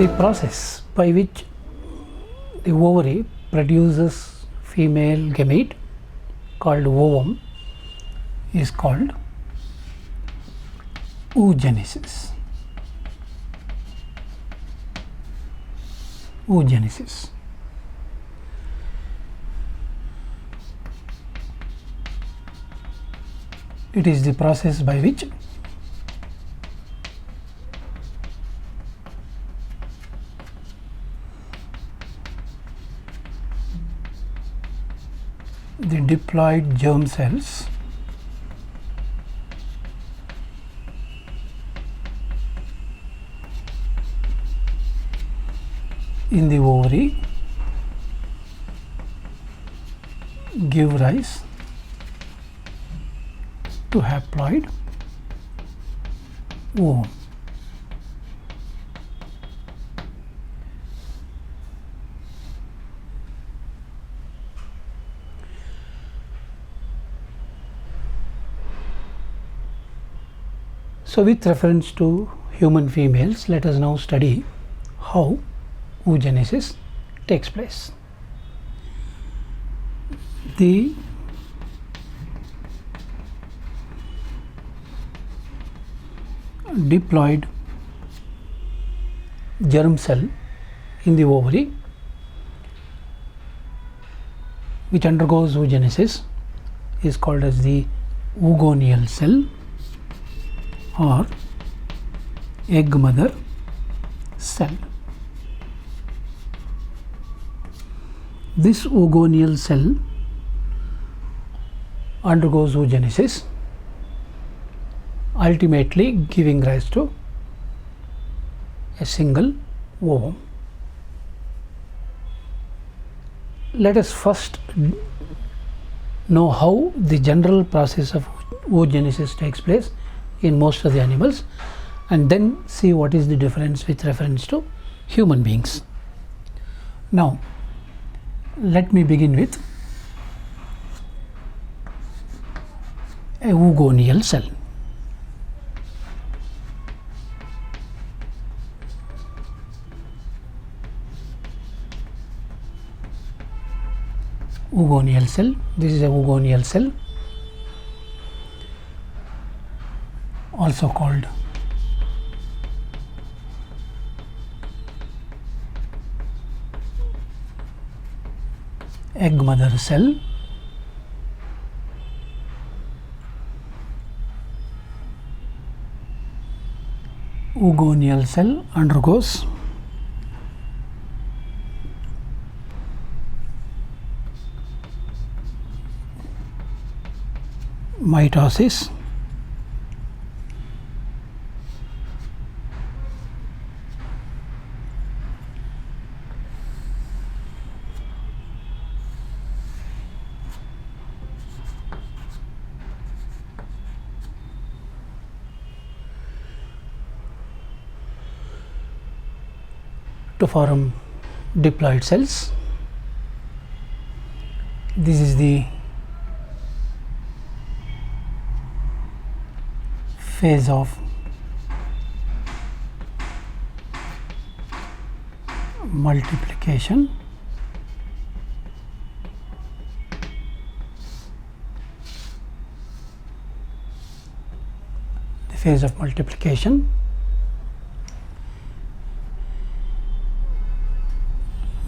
The process by which the ovary produces female gamete called ovum is called oogenesis. Oogenesis. It is the process by which the diploid germ cells in the ovary give rise to haploid ovum. So with reference to human females, let us now study how oogenesis takes place. The diploid germ cell in the ovary which undergoes oogenesis is called as the oogonial cell or egg mother cell. This oogonial cell undergoes oogenesis, ultimately giving rise to a single ovum. Let us first know how the general process of oogenesis takes place in most of the animals, and then see what is the difference with reference to human beings. Now, let me begin with a oogonial cell. Oogonial cell. This is a oogonial cell, also called egg mother cell. Oogonial cell undergoes mitosis, to form diploid cells. This is the phase of multiplication. The phase of multiplication.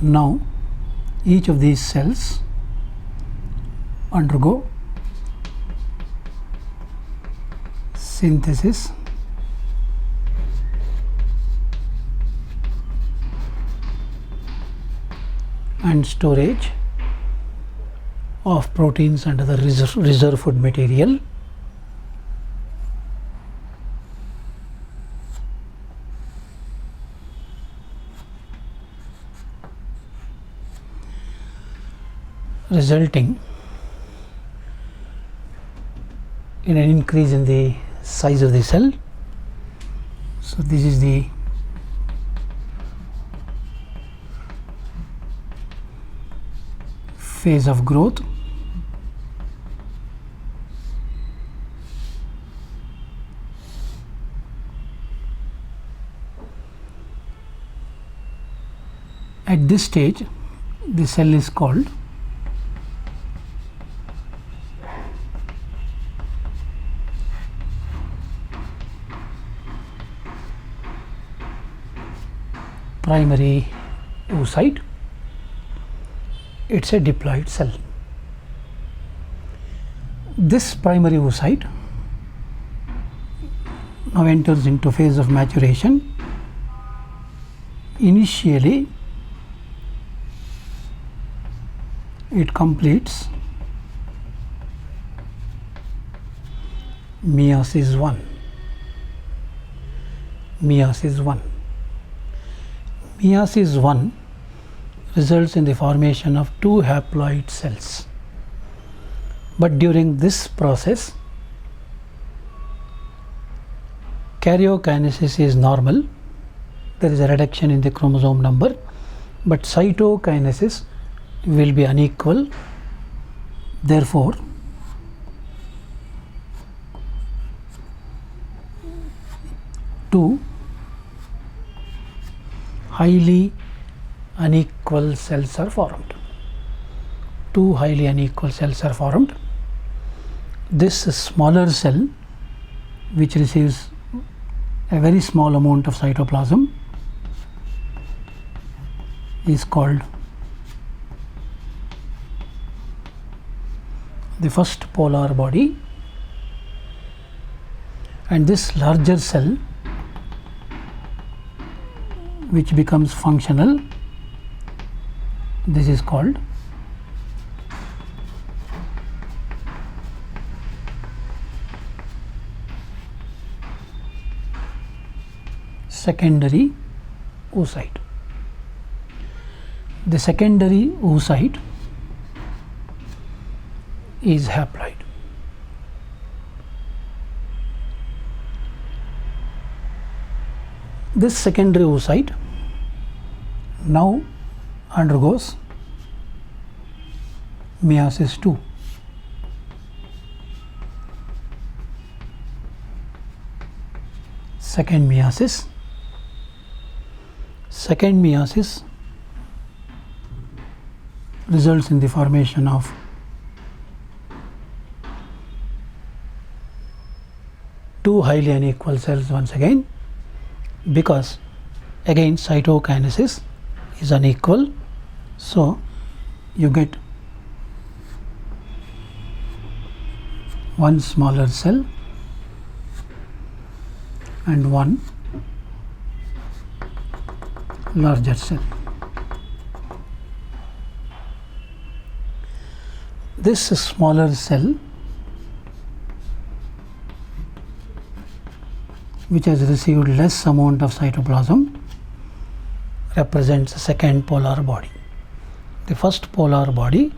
Now, each of these cells undergo synthesis and storage of proteins and other reserve food material. Resulting in an increase in the size of the cell. So this is the phase of growth. At this stage, the cell is called primary oocyte. It's a diploid cell. This primary oocyte now enters into phase of maturation. Initially, it completes meiosis 1. Meiosis 1. Meiosis 1 results in the formation of 2 haploid cells. But during this process, karyokinesis is normal. There is a reduction in the chromosome number, but cytokinesis will be unequal. Therefore, two highly unequal cells are formed. Two highly unequal cells are formed. This smaller cell, which receives a very small amount of cytoplasm, is called the first polar body, and this larger cell, which becomes functional, this is called secondary oocyte. The secondary oocyte is haploid. This secondary oocyte now undergoes meiosis 2. Second meiosis. Second meiosis results in the formation of two highly unequal cells once again, because again cytokinesis is unequal, so you get one smaller cell and one larger cell. This smaller cell, which has received less amount of cytoplasm, represents the second polar body. The first polar body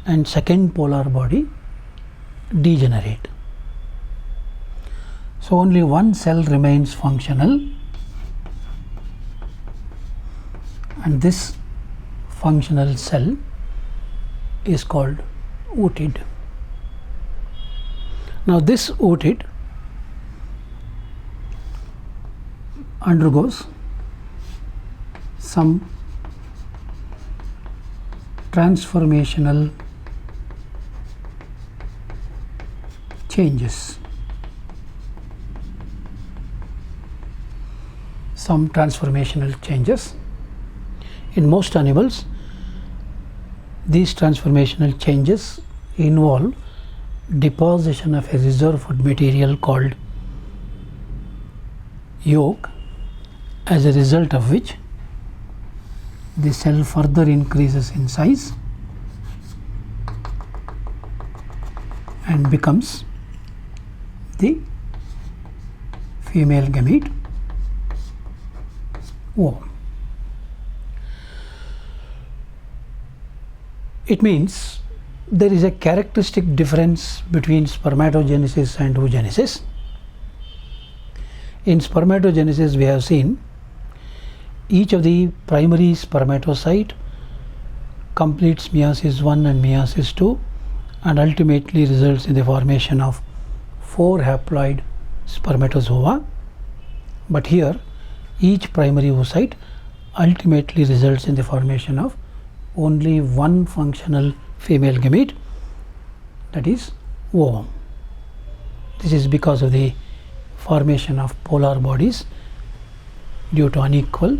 and second polar body degenerate. So only one cell remains functional, and this functional cell is called ootid. Now this ootid undergoes some transformational changes. Some transformational changes. In most animals, these transformational changes involve deposition of a reserve food material called yolk, as a result of which the cell further increases in size and becomes the female gamete ovum. It means there is a characteristic difference between spermatogenesis and oogenesis. In spermatogenesis, we have seen each of the primary spermatocyte completes meiosis 1 and meiosis 2 and ultimately results in the formation of 4 haploid spermatozoa. But here, each primary oocyte ultimately results in the formation of only one functional female gamete, that is ovum. This is because of the formation of polar bodies due to unequal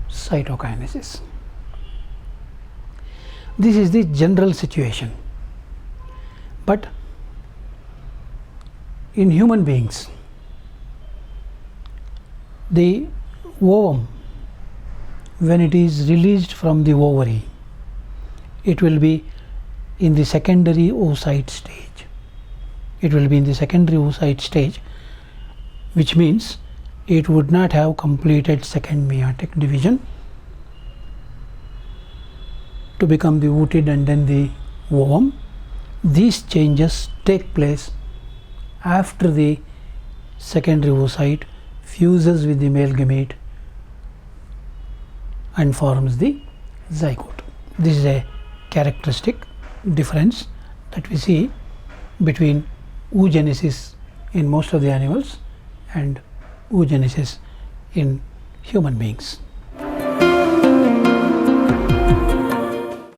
cytokinesis. This is the general situation. But in human beings, the ovum, when it is released from the ovary, it will be in the secondary oocyte stage. It will be in the secondary oocyte stage, which means it would not have completed second meiotic division to become the oocyte and then the ovum. These changes take place after the secondary oocyte fuses with the male gamete and forms the zygote. This is a characteristic difference that we see between oogenesis in most of the animals and oogenesis in human beings.